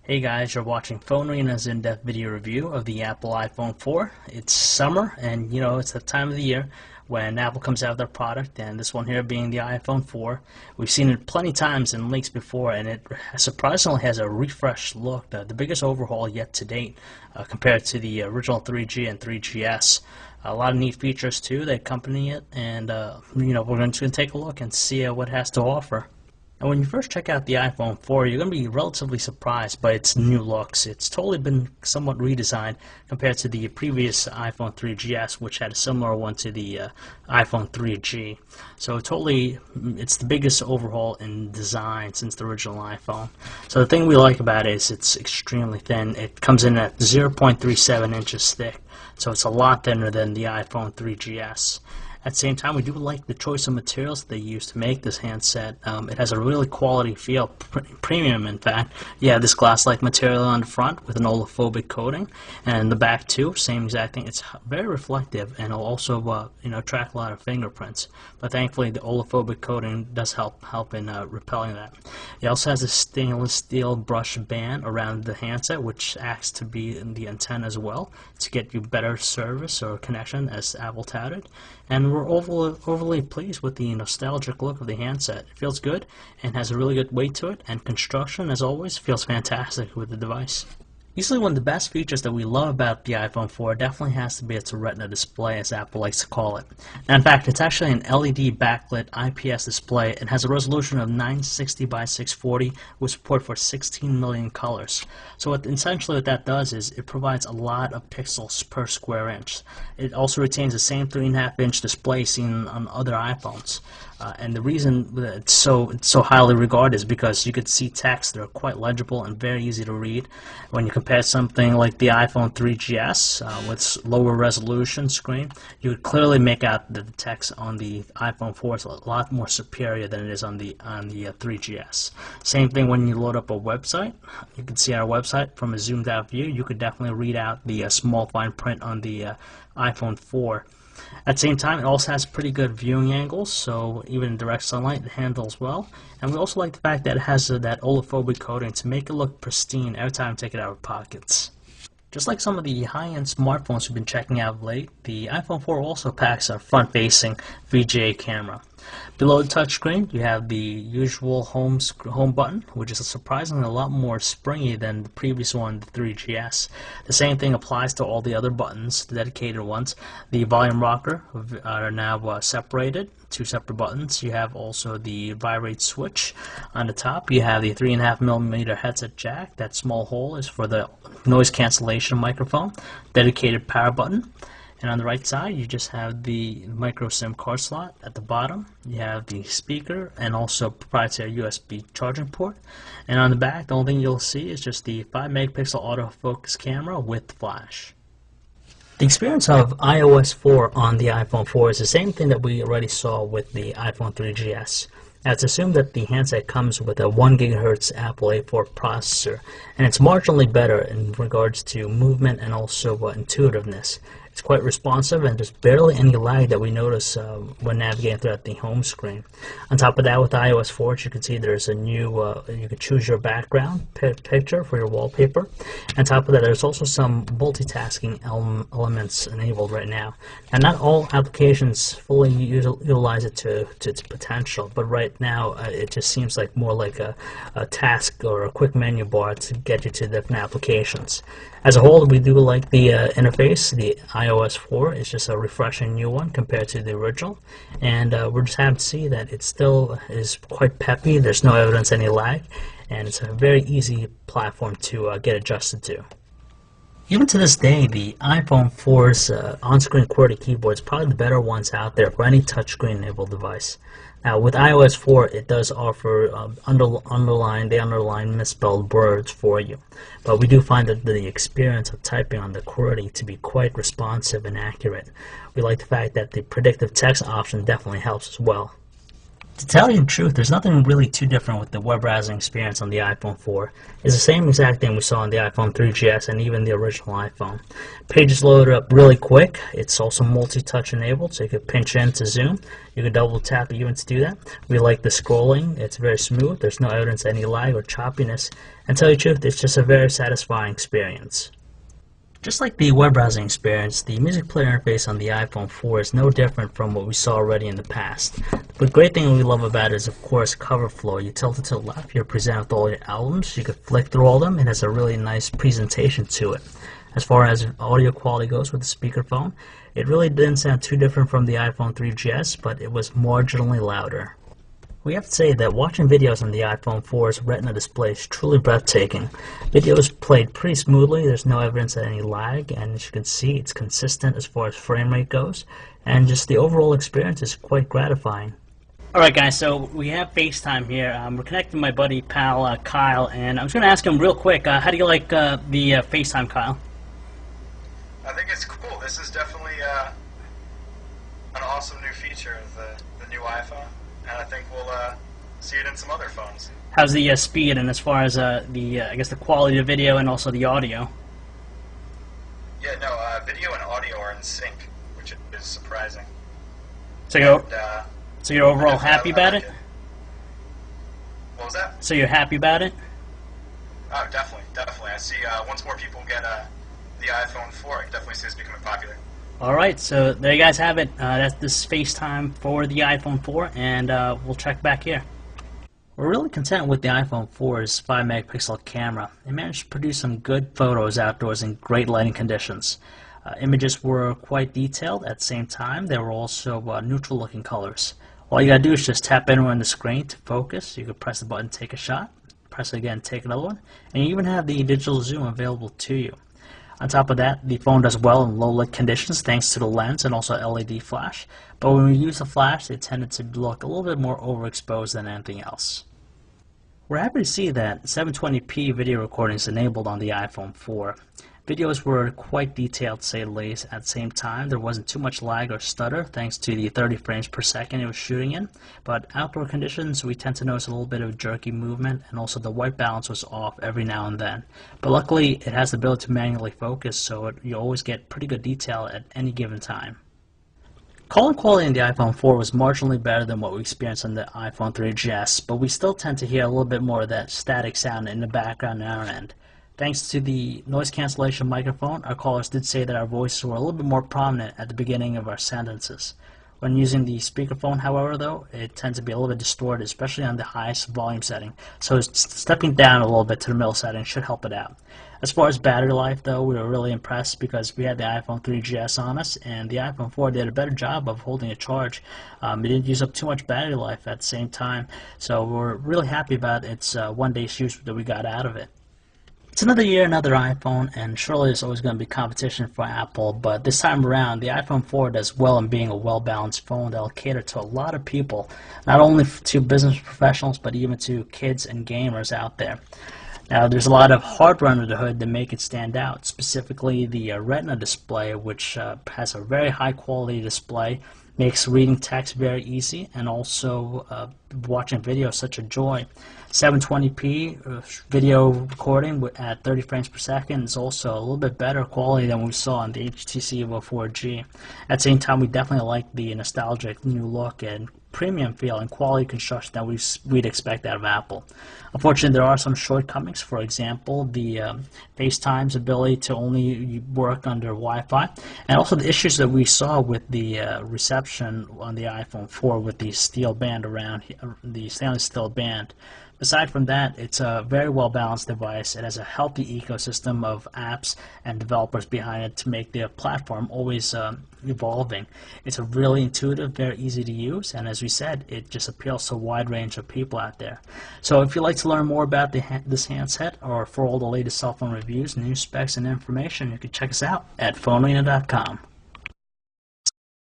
Hey guys, you're watching Phone Arena's in-depth video review of the Apple iPhone 4. It's summer, and it's the time of the year when Apple comes out with their product, and this one here being the iPhone 4. We've seen it plenty times in leaks before, and it surprisingly has a refreshed look, the biggest overhaul yet to date compared to the original 3G and 3GS. A lot of neat features too that accompany it, and we're going to take a look and see what it has to offer. And when you first check out the iPhone 4, you're going to be relatively surprised by its new looks. It's totally been somewhat redesigned compared to the previous iPhone 3GS, which had a similar one to the iPhone 3G. So it's the biggest overhaul in design since the original iPhone. So the thing we like about it is it's extremely thin. It comes in at 0.37 inches thick, so it's a lot thinner than the iPhone 3GS. At the same time, we do like the choice of materials they use to make this handset. It has a really quality feel, premium in fact. You have this glass-like material on the front with an olefophobic coating, and the back too, same exact thing. It's very reflective, and it'll also attract a lot of fingerprints. But thankfully, the olefophobic coating does help in repelling that. It also has a stainless steel brush band around the handset, which acts to be in the antenna as well to get you better service or connection, as Apple touted. And we're overly pleased with the nostalgic look of the handset. It feels good and has a really good weight to it, and construction, as always, feels fantastic with the device. Easily one of the best features that we love about the iPhone 4 definitely has to be its Retina display, as Apple likes to call it. Now, in fact, it's actually an LED backlit IPS display. It has a resolution of 960 by 640 with support for 16 million colors. So essentially what that does is it provides a lot of pixels per square inch. It also retains the same 3.5-inch display seen on other iPhones. And the reason that it's so highly regarded is because you could see text that are quite legible and very easy to read. When you compare something like the iPhone 3GS with lower resolution screen, you would clearly make out that the text on the iPhone 4 is a lot more superior than it is on the 3GS. Same thing when you load up a website. You can see our website from a zoomed out view. You could definitely read out the small fine print on the iPhone 4. At the same time, it also has pretty good viewing angles, so even in direct sunlight it handles well. And we also like the fact that it has that olefophobic coating to make it look pristine every time you take it out of pockets. Just like some of the high-end smartphones we've been checking out of late, the iPhone 4 also packs a front-facing VGA camera. Below the touchscreen, you have the usual home button, which is surprisingly a lot more springy than the previous one, the 3GS. The same thing applies to all the other buttons, the dedicated ones. The volume rocker are now separated, two separate buttons. You have also the vibrate switch on the top. You have the 3.5mm headset jack. That small hole is for the noise cancellation microphone. Dedicated power button. And on the right side, you just have the micro SIM card slot. At the bottom, you have the speaker and also proprietary USB charging port. And on the back, the only thing you'll see is just the 5-megapixel autofocus camera with flash. The experience of iOS 4 on the iPhone 4 is the same thing that we already saw with the iPhone 3GS. Now, it's assumed that the handset comes with a 1 GHz Apple A4 processor, and it's marginally better in regards to movement and also intuitiveness. It's quite responsive, and there's barely any lag that we notice when navigating throughout the home screen. On top of that, with iOS 4, as you can see, there's a new, you can choose your background picture for your wallpaper. On top of that, there's also some multitasking elements enabled right now. And not all applications fully utilize it to its potential, but right now it just seems like more like a task or a quick menu bar to get you to different applications. As a whole, we do like the interface. The iOS 4 is just a refreshing new one compared to the original, and we're just happy to see that it still is quite peppy. There's no evidence of any lag, and it's a very easy platform to get adjusted to. Even to this day, the iPhone 4's on-screen QWERTY keyboard is probably the better ones out there for any touchscreen-enabled device. Now, with iOS 4, it does offer underline misspelled words for you, but we do find that the experience of typing on the QWERTY to be quite responsive and accurate. We like the fact that the predictive text option definitely helps as well. To tell you the truth, there's nothing really too different with the web browsing experience on the iPhone 4. It's the same exact thing we saw on the iPhone 3GS and even the original iPhone. Pages load up really quick. It's also multi-touch enabled, so you can pinch in to zoom. You can double tap even to do that. We like the scrolling. It's very smooth. There's no evidence of any lag or choppiness. And to tell you the truth, it's just a very satisfying experience. Just like the web browsing experience, the music player interface on the iPhone 4 is no different from what we saw already in the past. The great thing we love about it is, of course, cover flow. You tilt it to the left, you're presented with all your albums. You can flick through all of them. It has a really nice presentation to it. As far as audio quality goes with the speakerphone, it really didn't sound too different from the iPhone 3GS, but it was marginally louder. We have to say that watching videos on the iPhone 4's Retina display is truly breathtaking. Videos played pretty smoothly, there's no evidence of any lag, and as you can see, it's consistent as far as frame rate goes, and just the overall experience is quite gratifying. Alright guys, so we have FaceTime here. We're connecting my buddy, pal, Kyle, and I'm just going to ask him real quick, how do you like the FaceTime, Kyle? I think it's cool. This is definitely an awesome new feature of the new iPhone. And I think we'll see it in some other phones. How's the speed and as far as I guess the quality of video and also the audio? Yeah, no, video and audio are in sync, which is surprising. So you're overall happy about it? What was that? So you're happy about it? Oh, definitely, definitely. I see once more people get the iPhone 4, I definitely see this becoming popular. Alright, so there you guys have it. That's this FaceTime for the iPhone 4, and we'll check back here. We're really content with the iPhone 4's 5-megapixel camera. It managed to produce some good photos outdoors in great lighting conditions. Images were quite detailed. At the same time, they were also neutral looking colors. All you gotta do is just tap anywhere on the screen to focus. You can press the button, take a shot, press it again, take another one, and you even have the digital zoom available to you. On top of that, the phone does well in low light conditions thanks to the lens and also LED flash, but when we use the flash, it tended to look a little bit more overexposed than anything else. We're happy to see that 720p video recording is enabled on the iPhone 4. Videos were quite detailed, to say the least. At the same time, there wasn't too much lag or stutter thanks to the 30 frames per second it was shooting in, but outdoor conditions we tend to notice a little bit of jerky movement, and also the white balance was off every now and then. But luckily it has the ability to manually focus, so you always get pretty good detail at any given time. Calling quality in the iPhone 4 was marginally better than what we experienced on the iPhone 3GS, but we still tend to hear a little bit more of that static sound in the background on our end. Thanks to the noise cancellation microphone, our callers did say that our voices were a little bit more prominent at the beginning of our sentences. When using the speakerphone, however, though, it tends to be a little bit distorted, especially on the highest volume setting. So stepping down a little bit to the middle setting should help it out. As far as battery life, though, we were really impressed because we had the iPhone 3GS on us, and the iPhone 4 did a better job of holding a charge. It didn't use up too much battery life at the same time, so we're really happy about its one-day use that we got out of it. It's another year, another iPhone, and surely there's always going to be competition for Apple, but this time around, the iPhone 4 does well in being a well-balanced phone that will cater to a lot of people, not only to business professionals, but even to kids and gamers out there. Now, there's a lot of hardware under the hood that make it stand out, specifically the Retina display, which has a very high-quality display, makes reading text very easy, and also watching video such a joy. 720p video recording at 30 frames per second is also a little bit better quality than we saw on the HTC Evo 4G. At the same time, we definitely like the nostalgic new look and premium feel and quality construction that we'd expect out of Apple. Unfortunately, there are some shortcomings. For example, the FaceTime's ability to only work under Wi-Fi, and also the issues that we saw with the reception on the iPhone 4 with the steel band around the stainless steel band. Aside from that, it's a very well-balanced device. It has a healthy ecosystem of apps and developers behind it to make the platform always evolving. It's a really intuitive, very easy to use, and as we said, it just appeals to a wide range of people out there. So if you'd like to learn more about this handset, or for all the latest cell phone reviews, news specs, and information, you can check us out at phonearena.com.